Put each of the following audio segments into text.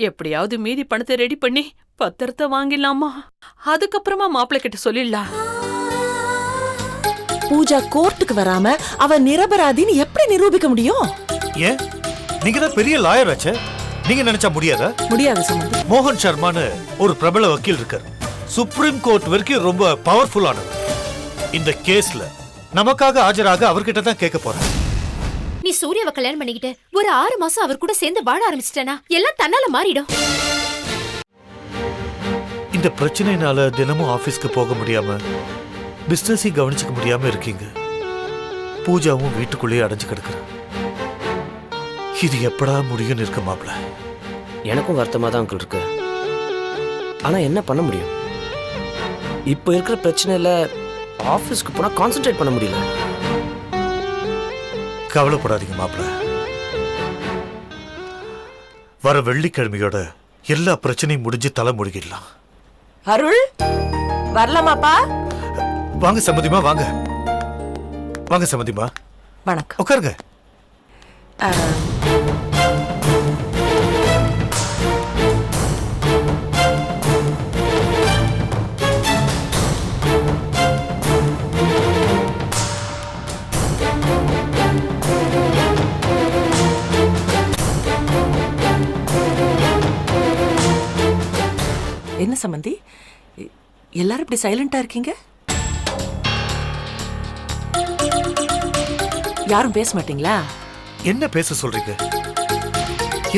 எப்படியாவது மீதி பணத்தை ரெடி பண்ணி பத்திரத்தை வாங்கிடலாமா? அதுக்கப்புறமா மாப்பிள்ளை கிட்ட சொல்லிடலாம். பூஜா கோர்ட்டுக்கு வராம அவ நிரபராதின்னு எப்படி நிரூபிக்க முடியும்? ஏன் நீங்க தான் பெரிய லாயர் ஆச்சே, நீங்க நினைச்சா முடியாதா? முடியாது சம்பந்தி. மோகன் சர்மான்னு ஒரு பிரபல வக்கீல் இருக்கார். சுப்ரீம் கோர்ட் வரைக்கும் ரொம்ப பவர்ஃபுல்லானவர். இந்த கேஸ்ல நமக்காக ஆஜராக அவர்கிட்ட தான் கேட்க போறேன். நீ சூர்யாவை கல்யாணம் பண்ணிக்கிட்டு ஒரு 6 மாசம் அவர் கூட சேர்ந்து வாழ ஆரம்பிச்சிட்டனா எல்லாம் தன்னால மாறிடும். இந்த பிரச்சனைனால தினமும் ஆபீஸ்க்கு போக முடியாம பிசினஸை கவனிச்சுக்க முடியாம இருக்கீங்க. பூஜாவும் வீட்டுக்குள்ளேயே அடைஞ்சு கிடக்குறேன். இது எப்படா முடியும்னு இருக்க மாப்ள? எனக்கும் வருத்தமா தான் அங்கிள் இருக்கு. ஆனா என்ன பண்ண முடியும்? இப்போ இருக்கிற பிரச்சனையில ஆபீஸ்க்கு போனா கான்சென்ட்ரேட் பண்ண முடியல. கவலைப்படாதீங்க மாப்ள. வர வெள்ளிக்கிழமையோட எல்லா பிரச்சனையும் முடிஞ்சு தலை முடிக்கலாம். அருள் வரலாமாப்பா? வாங்க சம்மதிமா, வாங்க வாங்க சம்மதிமா. வணக்கம். உட்காருங்க. என்ன சம்பந்தி, எல்லாரும் இப்படி சைலண்டா இருக்கீங்க? யாரும் பேச மாட்டீங்களா? என்ன பேச சொல்றீங்க?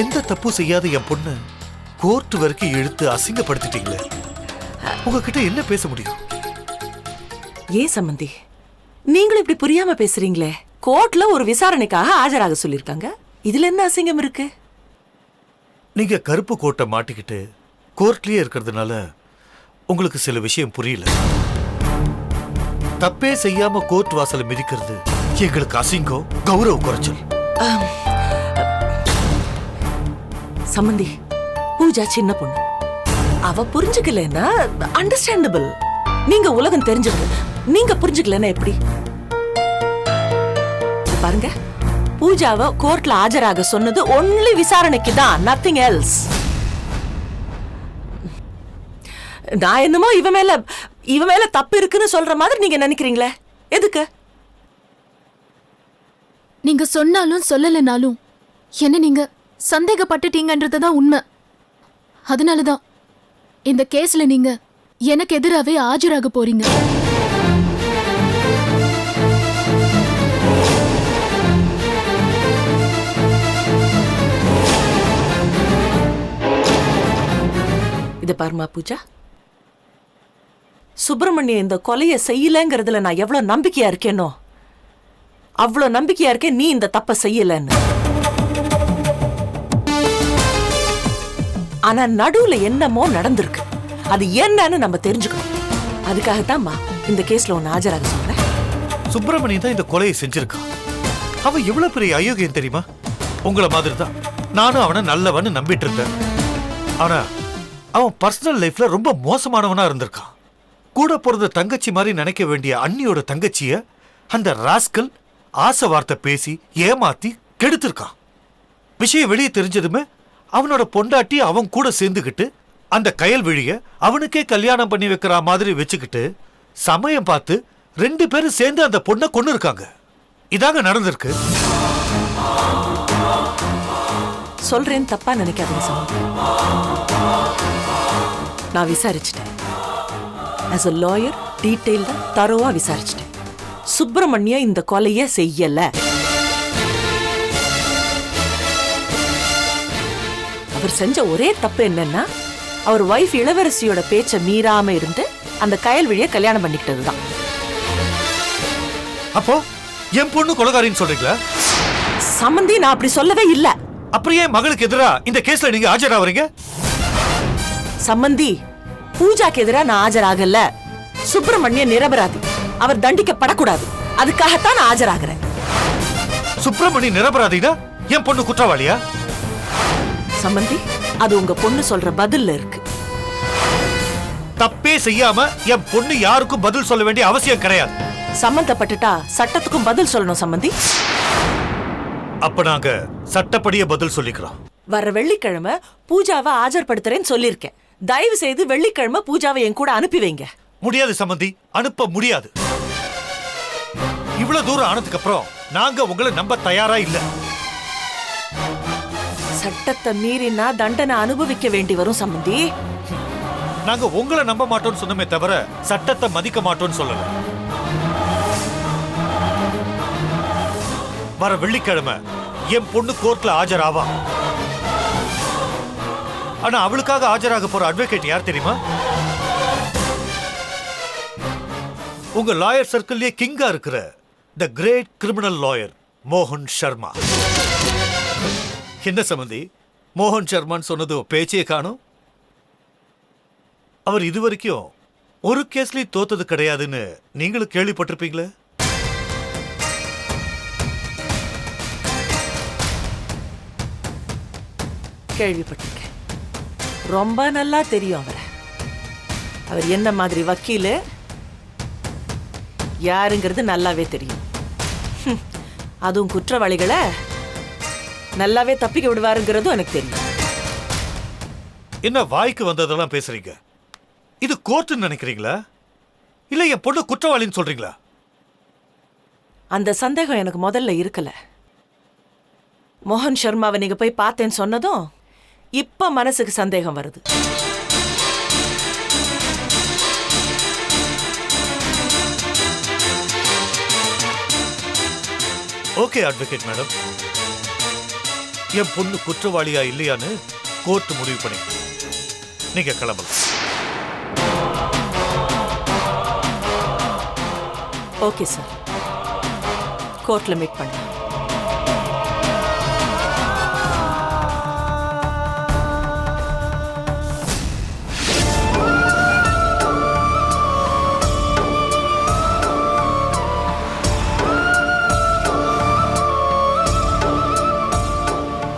எந்த தப்பு செய்யாத என் பொண்ணு கோர்ட் வரைக்கும் இழுத்து அசிங்கப்படுத்திட்டீங்களே. உங்ககிட்ட என்ன பேச முடியும்? ஏன் சம்பந்தி நீங்களும் இப்படி புரியாம பேசுறீங்களே? கோர்ட்ல ஒரு விசாரணைக்காக ஆஜராக சொல்லிருக்காங்க. இதுல என்ன அசிங்கம் இருக்கு? நீங்க கருப்பு கோட்டை மாட்டிக்கிட்டு கோர்ட்லயே இருக்கிறதுனால உங்களுக்கு சில விஷயம் புரியல. தப்பே செய்யாம கோர்ட் வாசல மிதிக்கிறது எங்களுக்கு அசிங்கம், கௌரவ குறைச்சல். சம்பந்தி, பூஜா சின்ன பொண்ணு, அவ புரிஞ்சுக்கலன்னா அண்டர்ஸ்டாண்டபிள். நீங்க உலகம் தெரிஞ்சது, நீங்க புரிஞ்சுக்கலன்னா எப்படி? பாருங்க, பூஜாவை கோர்ட்ல ஆஜராக சொன்னது ஒன்லி விசாரணைக்கு தான், நத்திங் எல்ஸ். நான் என்னமோ இவ மேல தப்பு இருக்குன்னு சொல்ற மாதிரி நீங்க நினைக்கிறீங்களே, எதுக்கு? நீங்க சொன்னாலும் சொல்லலனாலும் என்ன நீங்க சந்தேகப்பட்டுட்டீங்கன்றதுதான் உண்மை. அதனாலதான் இந்த கேஸ்ல நீங்க எனக்கு எதிராவே ஆஜராக போறீங்க. இது பாருமா பூஜா, சுப்பிரமணியம் இந்த கொலையை செய்யலங்கிறதுல நான் எவ்வளவு நம்பிக்கையா இருக்கேனோ அவ்வளவு நம்பிக்கையா இருக்கேன் நீ இந்த தப்ப செய்யலன்னு. ஆனா நடுவுல என்னமோ நடந்திருக்கு, அது என்னன்னு நம்ம தெரிஞ்சுக்கணும். அதுக்காகத்தான்மா இந்த கேஸ்ல ஒன்னு ஆஜராக சொல்றேன். சுப்பிரமணியன் தான் இந்த கொலையை செஞ்சிருக்கான். அவன் எவ்வளவு பெரிய அயோக்கியம் தெரியுமா? உங்களை மாதிரி தான் நானும் அவனை நல்லவன்னு நம்பிட்டு இருந்தேன். ஆனா அவன் பர்சனல் லைஃப்ல ரொம்ப மோசமானவனா இருந்திருக்கான். கூட பிறந்த தங்கச்சி மாதிரி நினைக்க வேண்டிய அண்ணியோட தங்கச்சிய அந்த ராஸ்கல் ஆசை வார்த்தை பேசி ஏமாத்தி கெடுத்திருக்கான். விஷயம் வெளியே தெரிஞ்சதுமே அவனோட பொண்டாட்டி அவன் கூட சேர்ந்துக்கிட்டு அந்த கயல்விழிய அவனுக்கே கல்யாணம் பண்ணி வைக்கிற மாதிரி வச்சுக்கிட்டு சமயம் பார்த்து 2 பேரும் சேர்ந்து அந்த பொண்ணை கொன்னு இருக்காங்க. இதாங்க நடந்திருக்கு. சொல்றேன், தப்பா நினைக்காதீங்க சம்பந்தி. நான் விசாரிச்சிட்டேன். ஆஸ் a lawyer, டீடைல்டா தரோவா விசாரிச்சிட்டேன். சுப்பிரமணியம் இந்த கொலையை செய்யல. அவர் செஞ்ச ஒரே தப்பு என்னன்னா, அவர் வைஃப் இளவரசியோட பேச்ச மீறாம இருந்து அந்த கயல்விழிய கல்யாணம் பண்ணிக்கிட்டதுதான். அப்போ என் பொண்ணு கொலைகாரின்னு சொல்றீங்களா? சம்பந்தி, நான் அப்படி சொல்லவே இல்ல. அப்புறம் ஏன் மகளுக்கு எதிரா இந்த கேஸ்ல நீங்க ஆஜராவீங்க? சம்பந்தி, பூஜாக்கு எதிரா நான் ஆஜராகல. சுப்பிரமணியன் நிரபராதி, அவர் தண்டிக்கப்படக்கூடாது. அதுக்காகத்தான் நான் ஆஜராகிறேன். சுப்பிரமணியன் நிரபராதினா என் பொண்ணு குற்றவாளியா? சம்பந்தி, அது உங்க பொண்ணு சொல்ற பதில்ல இருக்கு. தப்பே செய்யாம என் பொண்ணு யாருக்கும் பதில் சொல்ல வேண்டிய அவசியம் கிடையாது. சம்பந்தப்பட்டுட்டா சட்டத்துக்கும் பதில் சொல்லணும் சம்பந்தி. அப்ப நாங்க சட்டப்படியே பதில் சொல்லிக்கிறோம். வர வெள்ளிக்கிழமை பூஜாவை ஆஜர்படுத்துறேன்னு சொல்லியிருக்கேன். தயவு செய்து வெள்ளிக்கிழமை பூஜாவை என் கூட அனுப்பி வைங்க. முடியாது சம்பந்தி, அனுப்ப முடியாது. இவ்வளவு தூரம் ஆனதுக்கு அப்புறம் நாங்க உங்களை நம்ப தயாரா இல்ல. சட்டத்தை மீறினா தண்டனை அனுபவிக்க வேண்டி வரும் சம்பந்தி. நாங்க உங்களை நம்ப மாட்டோம்னு சொன்னமே தவிர சட்டத்தை மதிக்க மாட்டோம்னு சொல்லல. வர வெள்ளிக்கிழமை என் பொண்ணு கோர்ட்ல ஆஜராவா. ஆனா அவளுக்காக ஆஜராக போற அட்வொகேட் யார் தெரியுமா? உங்க லாயர் சர்க்கிள்லயே கிங்கா இருக்கிற தி கிரேட் கிரிமினல் லாயர் மோகன் சர்மா. என்ன சம்பந்தி, மோகன் சர்மான்னு சொன்னது பேச்சே காணும். அவர் இதுவரைக்கும் ஒரு கேஸ்லயும் தோத்தது கிடையாதுன்னு நீங்களும் கேள்விப்பட்டிருப்பீங்களே. கேள்விப்பட்டிருக்கேன். ரொம்ப நல்லா தெரியும் அவரை. அவர் என்ன மாதிரி வக்கீலு யாருங்கிறது நல்லாவே தெரியும். அதுவும் குற்றவாளிகளை நல்லாவே தப்பிக்க விடுவாருங்கிறதும் எனக்கு தெரியும். என்ன வாய்க்கு வந்ததெல்லாம் பேசுறீங்க? இது கோர்ட்டுன்னு நினைக்கிறீங்களா இல்ல என் பொண்ணு குற்றவாளின்னு சொல்றீங்களா? அந்த சந்தேகம் எனக்கு முதல்ல இருக்கல. மோகன் சர்மாவை நீங்க போய் பார்த்தேன்னு சொன்னதும் இப்ப மனசுக்கு சந்தேகம் வருது. ஓகே அட்வொகேட் மேடம், என் பொண்ணு குற்றவாளியா இல்லையான்னு கோர்ட் முடிவு பண்ணி நீங்க கிளம்பலாம். ஓகே சார், கோர்ட்ல மீட் பண்ணலாம்.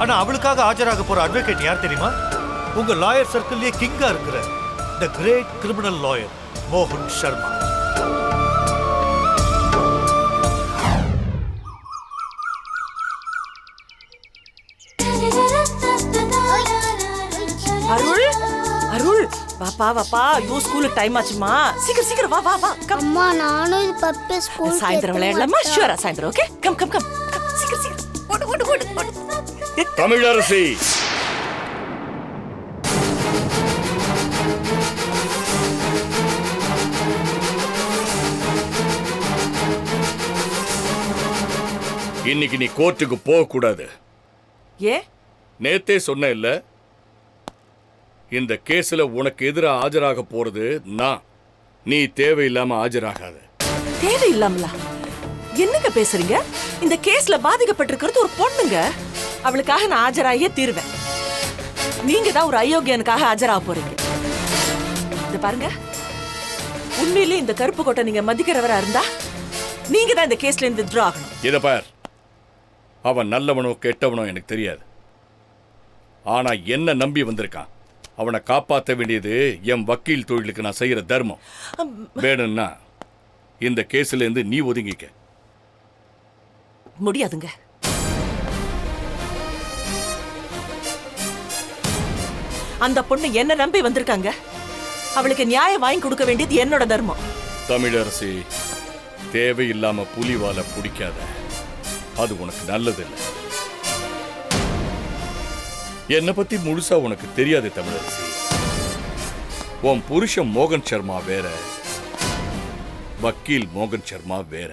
ஆனா அவளுக்காக ஆஜராக போற அட்வொகேட் யார் தெரியுமா? உங்க லாயர் சர்க்கிள்லயே கிங்கா இருக்கிற தி கிரேட் கிரிமினல் லாயர் மோகன் சர்மா. அருள், அருள், வாப்பா வாப்பா. ஐயோ ஸ்கூலுக்கு டைம் ஆச்சுமா. சீக்கிரம் சீக்கிரம் வா வா வா. கம். அம்மா நானும் இது பப்பே ஸ்கூல் சாயந்தரம் விளையாடலாமா? ஷூரா சாயந்தரம். Okay, come come come come. சீக்கிரம் சீக்கிரம். ஓடு ஓடு ஓடு ஓடு. தமிழரசி, இன்னைக்கு நீ கோர்ட்டுக்கு போக கூடாது. ஏ? நேத்தே சொன்ன இல்ல, இந்த கேஸ்ல உனக்கு எதிராக ஆஜராக போறது நான். நீ தேவையில்லாம ஆஜராகாத. தேவையில்லாமலா? என்னங்க பேசுறீங்க? இந்த கேஸ்ல பாதிக்கப்பட்டிருக்கிறது ஒரு பொண்ணுங்க. அவளுக்காக நான் ஆஜராகியே தீருவேன். நீங்க தான் ஒரு அயோக்கியனுக்காக ஆஜராக போறீங்க. இது பாருங்க, உண்மையிலே இந்த கருப்பு கோட்டை நீங்க மதிக்கிறவரா இருந்தா நீங்க தான் இந்த கேஸ்ல இருந்து வித்ட்ரா ஆகணும். இத பார், அவன் நல்லவனோ கெட்டவனோ எனக்கு தெரியாது. ஆனா என்ன நம்பி வந்திருக்கான். அவனை காப்பாற்ற வேண்டியது என் வக்கீல் தொழிலுக்கு நான் செய்யற தர்மம். வேணும்னா இந்த கேஸ்ல இருந்து நீ ஒதுங்கிக்க. முடியாதுங்க. அந்த பொண்ணு என்ன நம்பி வந்திருக்காங்க. அவளுக்கு நியாயம் வாங்கி கொடுக்க வேண்டியது என்னோட தர்மம். தமிழரசி, தேவையில்லாம புலிவால பிடிக்காத. அது உனக்கு நல்லதில்லை. என்னை பத்தி முழுசா உனக்கு தெரியாது தமிழரசி. உன் புருஷன் மோகன் சர்மா வேற, வக்கீல் மோகன் சர்மா வேற.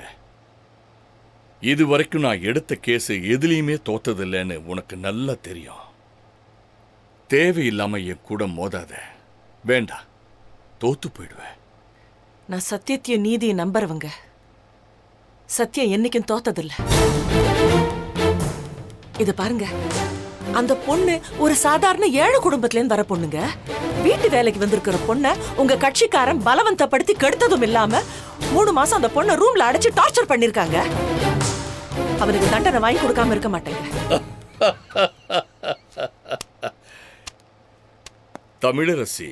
இது வரைக்கும் நான் எடுத்த கேஸ் எதுலையுமே தோத்ததில்லைன்னு உனக்கு நல்லா தெரியும். தேவையில்லாம என் கூட மோதாத. வேண்டாம், தோத்து போயிடுவேன். நான் சத்தியத்தையும் நீதியை நம்புறவங்க. சத்தியம் என்னைக்கும் தோத்ததில்லை. இது பாருங்க, அந்த பொண்ணு ஒரு சாதாரண ஏழை குடும்பத்துல இருந்து வர பொண்ணுங்க. வீட்டு வேலைக்கு வந்திருக்கிற பொண்ண உங்க கட்சிக்காரன் பலவந்தப்படுத்தி கெடுத்ததும் இல்லாம 3 மாசம் அந்த பொண்ணை ரூம்ல அடைச்சு டார்ச்சர் பண்ணிருக்காங்க. அவனுக்கு தண்டனை வாங்கி கொடுக்காம இருக்க மாட்டேங்க. தமிழரசி,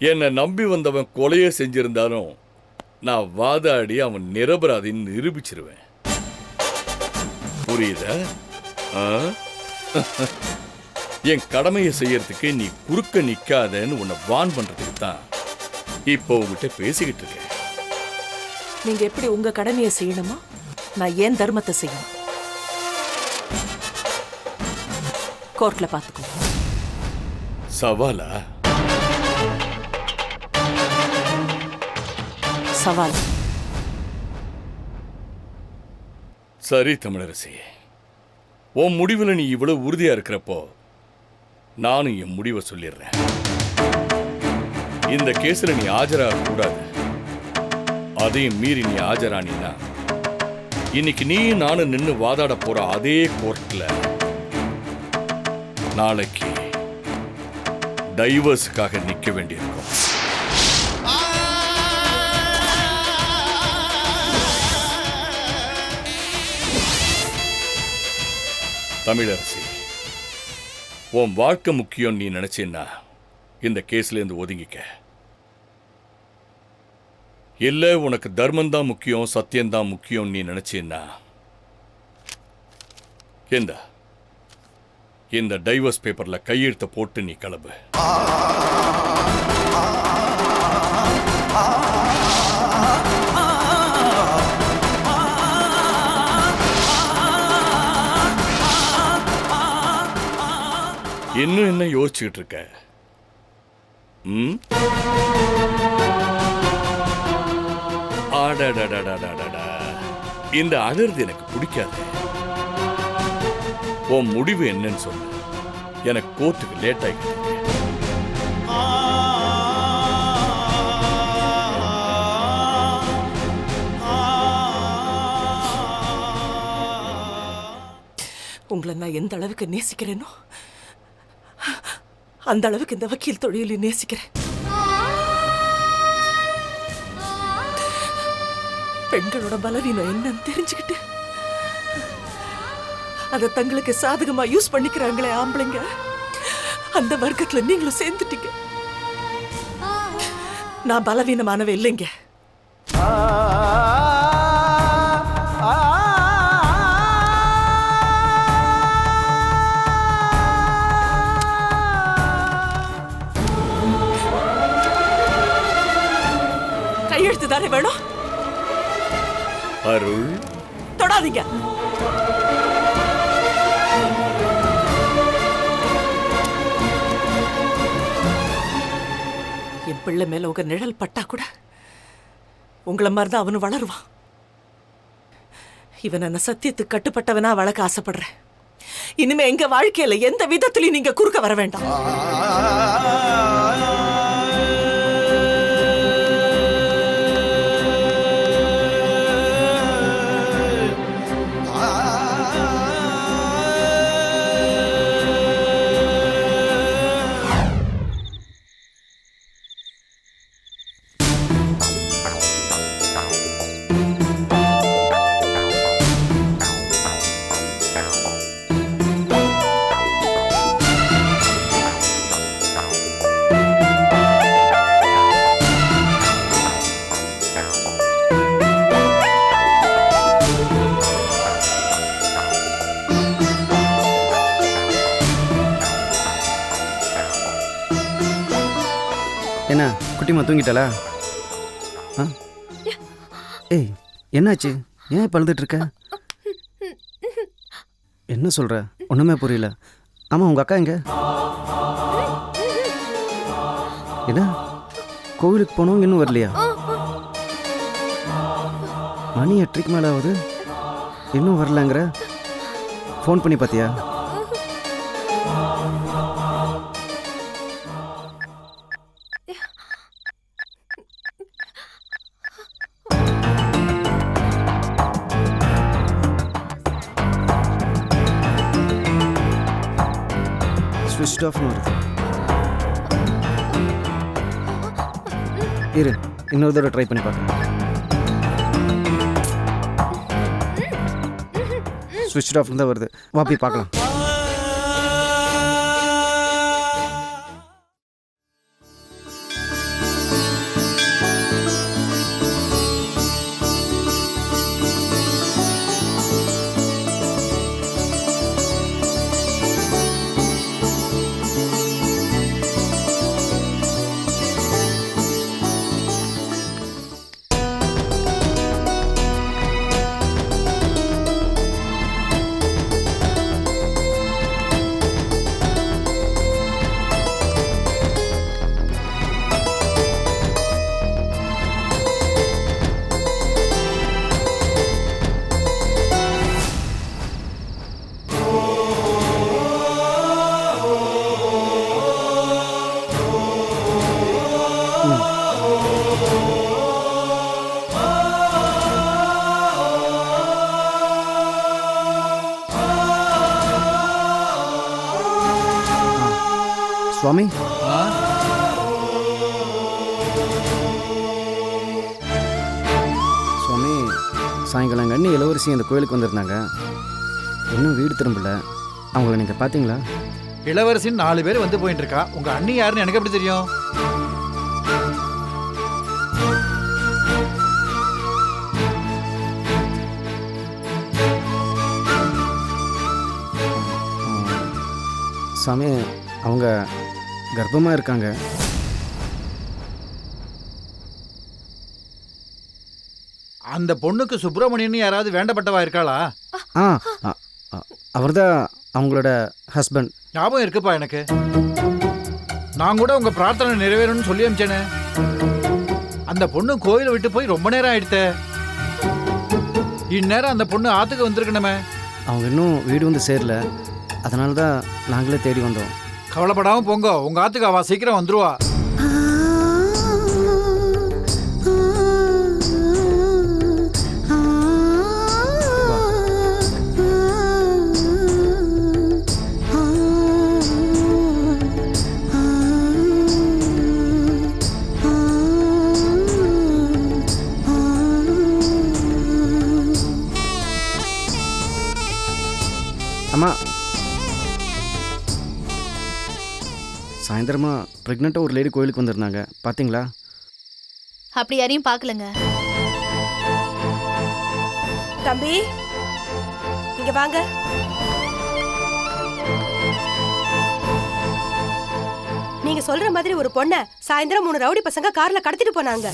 என்னை நம்பி வந்தவன் கொலையை செஞ்சிருந்தாலும் நான் வாதாடி அவன் நிரபராதின்னு நிரூபிச்சிருவேன். புரியுதா? என் கடமையை செய்யறதுக்கு நீ குறுக்க நிக்காதன்னு உன்னை வான் பண்றதுக்கு தான் இப்போ உங்ககிட்ட பேசிக்கிட்டு இருக்கேன். நீங்க எப்படி உங்க கடமையை செய்யணுமோ நான் ஏன் தர்மத்தை செய்யணும். கோர்ட்ல பாத்துக்கோ. சவாலா? சவால். சரி தமிழரசி, உன் முடிவில் நீ இவ்வளவு உறுதியா இருக்கிறப்போ நானும் என் முடிவை சொல்லிடுறேன். இந்த கேஸ்ல நீ ஆஜராக கூடாது. அதையும் மீறி நீ ஆஜரானினா இன்னைக்கு நீ நானும் நின்று வாதாட போற அதே கோர்ட்ல நாளைக்கு டைவர்ஸுக்காக நிக்க வேண்டியிருக்கும். தமிழரசி, உன் வாழ்க்கை முக்கியம் நீ நினைச்சேன்னா இந்த கேஸ்ல இருந்து ஒதுங்கிக்க. இல்ல உனக்கு தர்மம் தான் முக்கியம், சத்தியம்தான் முக்கியம் நீ நினைச்சேன்னா இந்த டைவர்ஸ் பேப்பர்ல கையெழுத்த போட்டு நீ கிளம்பு. இன்னும் என்ன யோசிச்சுட்டு இருக்க? இந்த அழறது எனக்கு பிடிக்காது. உன் முடிவு என்னன்னு சொல்லு. எனக்கு கோர்ட்டுக்கு லேட் ஆகிட்டு. உங்களை நான் எந்த அளவுக்கு நேசிக்கிறேனோ அந்த அளவுக்கு இந்த வக்கீல் தொழிலை நேசிக்கிறேன். பெண்களோட பலவீனம் என்னன்னு தெரிஞ்சுக்கிட்டு அதை தங்களுக்கு சாதகமா யூஸ் பண்ணிக்கிறாங்களே ஆம்பளைங்க, அந்த வர்க்கத்துல நீங்களும் சேர்ந்துட்டீங்க. நான் பலவீனமானவ இல்லைங்க. கையெழுத்து தானே வேணும். அருள், தொடாதீங்க. என் பிள்ளை மேல உங்க நிழல் பட்டா கூட உங்களை மாதிரிதான் அவனு வளருவான். இவன் என்ன சத்தியத்துக்கு கட்டுப்பட்டவனா வளர்க்க ஆசைப்படுறேன். இனிமே எங்க வாழ்க்கையில எந்த விதத்திலையும் நீங்க குறுக்க வர வேண்டாம். என்ன குட்டிமா தூங்கிட்டாளா? ஆ ஏய் என்னாச்சு? ஏன் இப்போ அழுதுட்டு இருக்க? என்ன சொல்கிற? ஒன்றுமே புரியல. ஆமாம் உங்கள் அக்கா எங்க? என்ன கோவிலுக்கு போனோம் இன்னும் வரலையா? மணி 8:30 மேலே ஆகுது, இன்னும் வரலங்கிற. ஃபோன் பண்ணி பார்த்தியா? ஸ்விட்ச் ஆஃப்னு வருது. இரு இன்னொரு தடவை ட்ரை பண்ணி பார்க்கலாம். ஸ்விட்ச் ஆஃப்னு தான் வருது. வா போய் பார்க்கலாம். சுவாமி சுவாமி சாயங்காலம் எங்கள் அண்ணி இளவரசி அந்த கோயிலுக்கு வந்திருந்தாங்க. இன்னும் வீடு திரும்பல. அவங்கள நீங்கள் பார்த்தீங்களா? இளவரசின்னு 4 பேர் வந்து போயிட்டு இருக்கா. உங்க அண்ணி யாருன்னு எனக்கு எப்படி தெரியும்? சாமி அவங்க கர்ப்பமாக இருக்காங்க. அந்த பொண்ணுக்கு சுப்பிரமணியன் யாராவது வேண்டப்பட்டவா இருக்காளா? ஆ அவர் தான் அவங்களோட ஹஸ்பண்ட். ஞாபகம் இருக்குப்பா எனக்கு. நான் கூட உங்க பிரார்த்தனை நிறைவேறணும்னு சொல்லி அமிச்சேனே. அந்த பொண்ணு கோயிலை விட்டு போய் ரொம்ப நேரம் ஆயிடுத்தே. இந்நேரம் அந்த பொண்ணு ஆத்துக்கு வந்திருக்கணுமே. அவங்க இன்னும் வீடு வந்து சேரல. அதனால தான் நாங்களே தேடி வந்தோம். கவலைப்படாம போங்க, உங்க ஆத்துக்கு அவ சீக்கிரம் வந்துருவா. அம்மா சாயந்தரமா ப்ரெக்னெண்ட்டாக ஒரு லேடி கோயிலுக்கு வந்திருந்தாங்க. பார்த்தீங்களா? அப்படி யாரையும் பார்க்கலங்க. தம்பி இங்க வாங்க. நீங்க சொல்ற மாதிரி ஒரு பொண்ண சாயந்தரம் 3 ரவுடி பசங்க கார்ல கடத்திட்டு போனாங்க.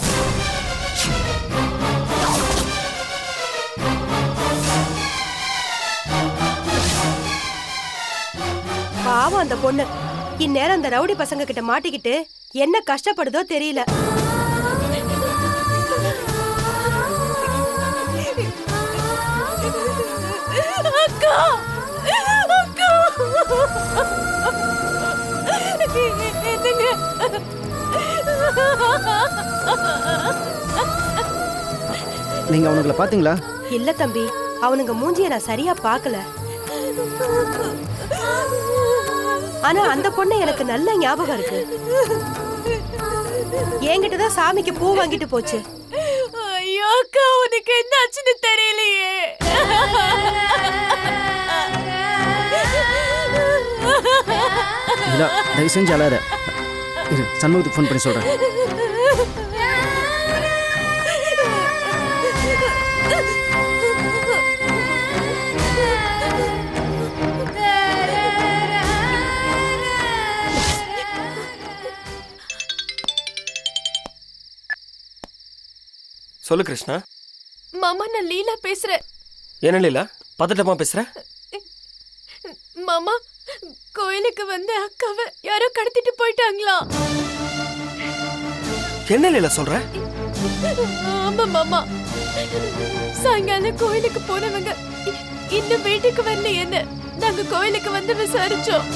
பாவம் அந்த பொண்ணு இந்நேரம் அந்த ரவுடி பசங்க கிட்ட மாட்டிக்கிட்டு என்ன கஷ்டப்படுதோ தெரியல. அக்கா அக்கா நீங்க அவனுங்களை பார்த்தீங்களா? இல்ல தம்பி, அவனுங்க மூஞ்சிய நான் சரியா பார்க்கல. ஆனா அந்த பொண்ணு எனக்கு நல்ல ஞாபகம் இருக்கு. என்கிட்டதான் சாமிக்கு பூ வாங்கிட்டு போச்சு. ஐயோ அக்கா, உனக்கு என்ன ஆச்சுன்னு தெரியலையே. இல்ல தயவு செஞ்சு அழாத. இரு, சண்முகத்துக்கு ஃபோன் பண்ணி சொல்றேன். சொல்லு கிருஷ்ணா. மாமா, நான் லீலா பேசுறேன். என்ன லீலா பதட்டமா பேசுற? மாமா, கோயிலுக்கு வந்து அக்காவை யாரோ கடத்திட்டு போயிட்டாங்களா? என்ன லீலா சொல்ற? ஆமா மாமா, சாயங்காலம் கோயிலுக்கு போனவங்க இன்னும் வீட்டுக்கு வரல. என்ன நாங்க கோயிலுக்கு வந்து விசாரிச்சோம்.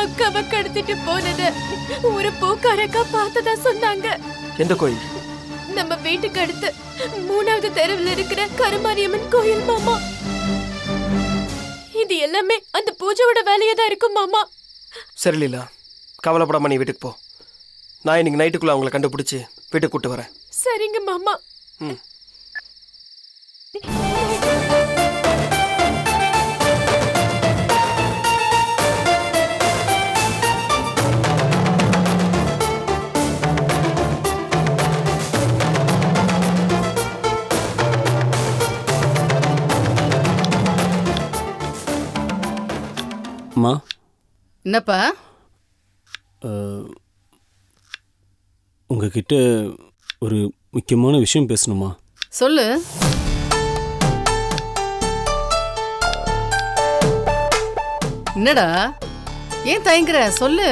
அக்காவை கடத்திட்டு போனத ஒரு பூக்காரக்கா பார்த்ததா சொன்னாங்க. எந்த கோயில்? நம்ம வீட்டுக்கு அடுத்து 3வது தெருவில் இருக்கிற கருமாரியம்மன் கோயில் மாமா. இது எல்லாமே அந்த பூஜையோட வேலையா தான் இருக்கும் மாமா. சரி லீலா, கவலைப்படாம நீ வீட்டுக்கு போ. நான் இன்னைக்கு நைட்டுக்குள்ள அவங்களை கண்டுபிடிச்சு வீட்டுக்கு கூட்டு வரேன். சரிங்க மாமா. ம். அம்மா. என்னப்பா? உங்ககிட்ட ஒரு முக்கியமான விஷயம் பேசணுமா? சொல்லு. என்னடா ஏன் தயங்குற? சொல்லு.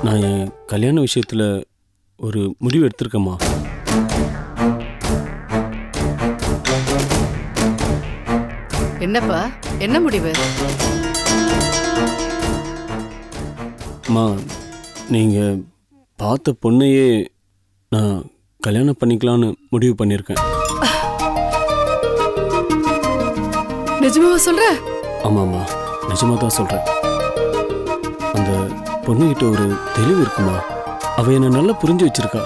நான் என் கல்யாண விஷயத்துல ஒரு முடிவு எடுத்திருக்கேம்மா. என்னப்பா, என்ன முடிவு? அம்மா, நீங்க பார்த்த பொண்ணையே நான் கல்யாணம் பண்ணிக்கலான்னு முடிவு பண்ணியிருக்கேன். நிஜமாவா சொல்ற? ஆமாம்மா. நிஜமாக தான் சொல்கிறேன். அந்த பொண்ணுகிட்ட ஒரு தெளிவு இருக்குமா? அவள் என்னை நல்லா புரிஞ்சு வச்சிருக்கா.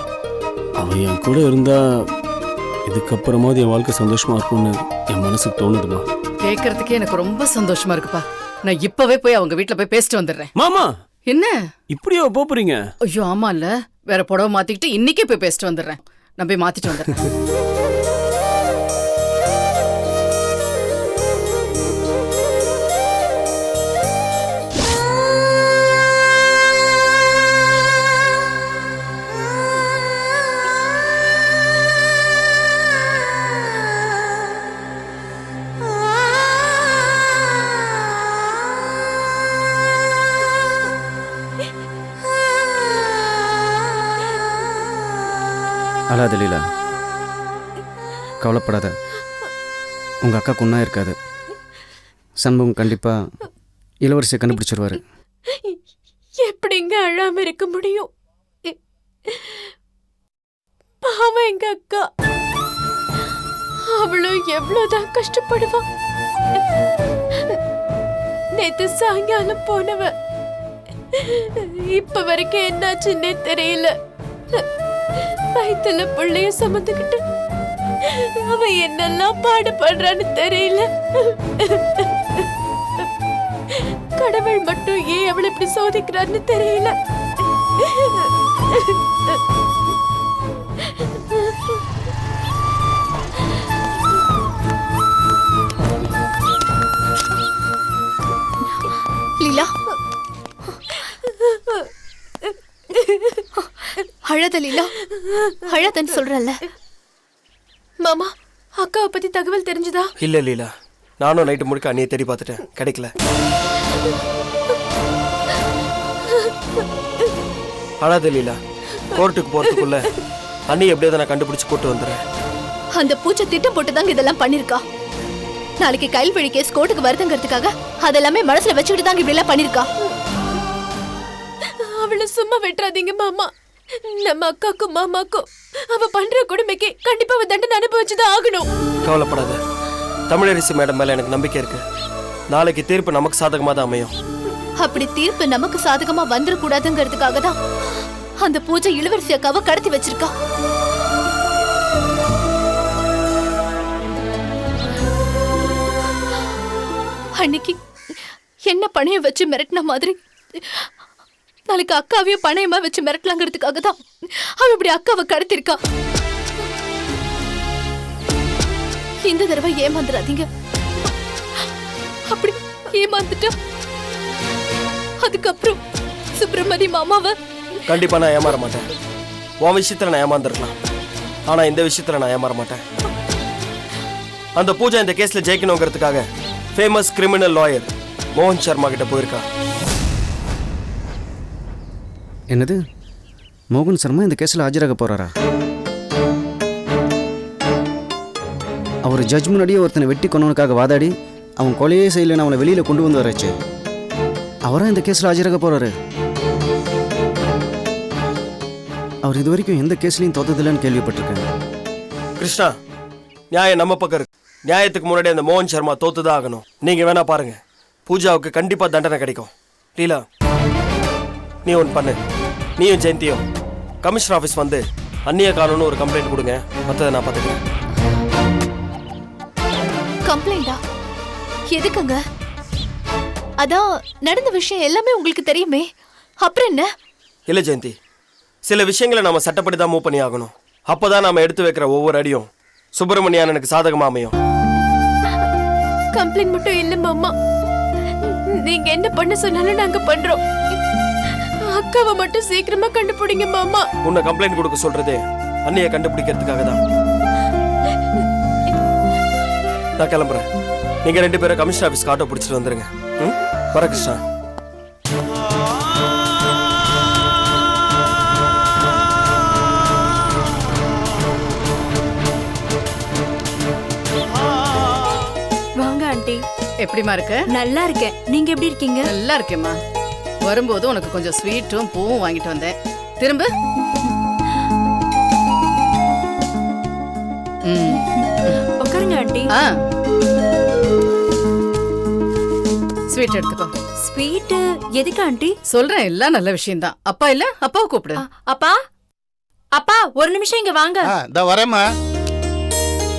அவள் என் கூட இருந்தால் இதுக்கப்புறமாவது என் வாழ்க்கை சந்தோஷமாக இருக்கும்னு என் மனசுக்கு தோணுதுமா. கேட்கறதுக்கே எனக்கு ரொம்ப சந்தோஷமா இருக்குப்பா. நான் இப்பவே போய் அவங்க வீட்டுல போய் பேசிட்டு வந்துடுறேன். மாமா என்ன இப்படியோ போறீங்க? ஐயோ ஆமா இல்ல, வேற புடவை மாத்திக்கிட்டு இன்னைக்கே போய் பேசிட்டு வந்துடுறேன். நான் போய் மாத்திட்டு வந்துடுறேன். அழாத லீலா, கவலைப்படாத. உங்கள் அக்கா ஒன்றா இருக்காது. சண்முகம் கண்டிப்பாக இளவரசியை கண்டுபிடிச்சிருவாரு. எப்படிங்க அழாம இருக்க முடியும்? பாவம் எங்க அக்கா, அவளும் எவ்வளவுதான் கஷ்டப்படுவா. நேத்து சாயங்காலம் போனவ இப்ப வரைக்கும் என்னாச்சுன்னே தெரியல. வயித்துல பிள்ளைய சுமந்துக்கிட்டு அவ என்னெல்லாம் பாடுபடுறான்னு தெரியல. கடவுள் மட்டும் ஏன் அவளை இப்படி சோதிக்கிறான்னு தெரியல. லீலா, அழாத லீலா, அழாதன்னு சொல்றல்ல. மாமா, அக்காவை பத்தி தகவல் தெரிஞ்சுதா? இல்ல லீலா, நானும் நைட்டு முழுக்க அண்ணியை தேடி பார்த்துட்டேன், கிடைக்கல. அழாத லீலா, கோர்ட்டுக்கு போறதுக்குள்ள அண்ணி எப்படியாவது நான் கண்டுபிடிச்சு கூட்டு வந்துடுறேன். அந்த பூச்சை திட்டம் போட்டுதாங்க இதெல்லாம் பண்ணிருக்கா. நாளைக்கு கைல்வழி கேஸ் கோர்ட்டுக்கு வருதுங்கிறதுக்காக அதெல்லாமே மனசுல வச்சுக்கிட்டு தாங்க இப்படி எல்லாம் பண்ணிருக்கா. அவளை சும்மா வெட்டுறாதீங்க மாமா. நம்ம அக்காக்கும் மாமாக்கும் அவ பண்ற கொடுமைக்கு கண்டிப்பா அவ தண்டனை அனுபவிச்சுதான் ஆகணும். கவலைப்படாத, தமிழரசி மேடம் மேல எனக்கு நம்பிக்கை இருக்கு. நாளைக்கு தீர்ப்பு நமக்கு சாதகமா தான் அமையும். அப்படி தீர்ப்பு நமக்கு சாதகமா வந்துடக்கூடாதுங்கிறதுக்காக தான் அந்த பூஜை இளவரசி அக்காவை கடத்தி வச்சிருக்கா. அன்னைக்கு என்ன பணையம் வச்சு மிரட்டின மாதிரி நாளைக்கு அக்காவையும் பணையமா வச்சு மிரட்டலாங்கிறதுக்காக தான் அவ இப்படி அக்காவை கடத்திருக்கா. இந்த தடவை ஏமாந்துடாதீங்க. அப்படி ஏமாந்துட்டா அதுக்கப்புறம் சுப்பிரமணி மாமாவை கண்டிப்பா நான் ஏமாற மாட்டேன். உன் விஷயத்துல நான் ஏமாந்துருக்கலாம், ஆனா இந்த விஷயத்துல நான் ஏமாற மாட்டேன். அந்த பூஜா இந்த கேஸ்ல ஜெயிக்கணுங்கிறதுக்காக ஃபேமஸ் கிரிமினல் லாயர் மோகன் சர்மா கிட்ட போயிருக்கா. என்னது, மோகன் சர்மா இந்த கேஸில் ஆஜராக போகிறாரா? அவர் ஜட்ஜ் முன்னாடியே ஒருத்தனை வெட்டி கொண்டவனுக்காக வாதாடி அவன் கொலையே செய்யலைன்னு அவனை வெளியில் கொண்டு வந்து வராச்சு. அவரா இந்த கேஸில் ஆஜராக போகிறாரு? அவர் இது வரைக்கும் எந்த கேஸ்லையும் தோத்ததில்லைன்னு கேள்விப்பட்டிருக்கேன். கிருஷ்ணா, நியாயம் நம்ம பக்கம் இருக்கு. நியாயத்துக்கு முன்னாடி அந்த மோகன் சர்மா தோத்துதான் ஆகணும். நீங்க வேணா பாருங்க, பூஜாவுக்கு கண்டிப்பா தண்டனை கிடைக்கும். லீலா, நீ ஒன்று பண்ணு, நீயும் ஜெயந்தியும் கமிஷனர் ஆஃபீஸ் வந்து அந்நிய காணும்னு ஒரு கம்ப்ளைண்ட் கொடுங்க. மற்றதை நான் பார்த்துக்கிறேன். கம்ப்ளைண்டா? எதுக்குங்க? அதான் நடந்த விஷயம் எல்லாமே உங்களுக்கு தெரியுமே, அப்புறம் என்ன? இல்லை ஜெயந்தி, சில விஷயங்களை நாம சட்டப்படி தான் மூவ் பண்ணி ஆகணும். அப்போதான் நாம எடுத்து வைக்கிற ஒவ்வொரு அடியும் சுப்பிரமணியானனுக்கு சாதகமா அமையும். கம்ப்ளைண்ட் மட்டும் இல்ல மாமா, நீங்க என்ன பண்ண சொன்னாலும் நாங்க பண்றோம். அக்காவை மட்டும் சீக்கிரமா கண்டுபிடிங்க மாமா. உன்னை கம்ப்ளைண்ட் கொடுக்க சொல்றதே அண்ணியை கண்டுபிடிக்கிறதுக்காக தான். நான் கிளம்புறேன். நீங்க 2 பேரும் கமிஷனர் ஆஃபீஸ்க்கு ஆட்டோ பிடிச்சிட்டு வந்துருங்க. வர கிருஷ்ணா. வாங்க ஆண்டி. எப்படிமா இருக்க? நல்லா இருக்கேன். நீங்க எப்படி இருக்கீங்க? நல்லா இருக்கேம்மா. வரும்போது உனக்கு கொஞ்சம் ஸ்வீட்டும் பூவும் வாங்கிட்டு வந்தேன். திரும்ப. உட்காருங்க ஆண்டி. ஸ்வீட் எடுத்துக்கோ. ஸ்வீட் எதுக்கு ஆண்டி? சொல்றேன், எல்லாம் நல்ல விஷயம்தான். அப்பா இல்ல, அப்பாவை கூப்பிடு. அப்பா அப்பா ஒரு நிமிஷம் இங்க வாங்க. இதோ வரேம்மா.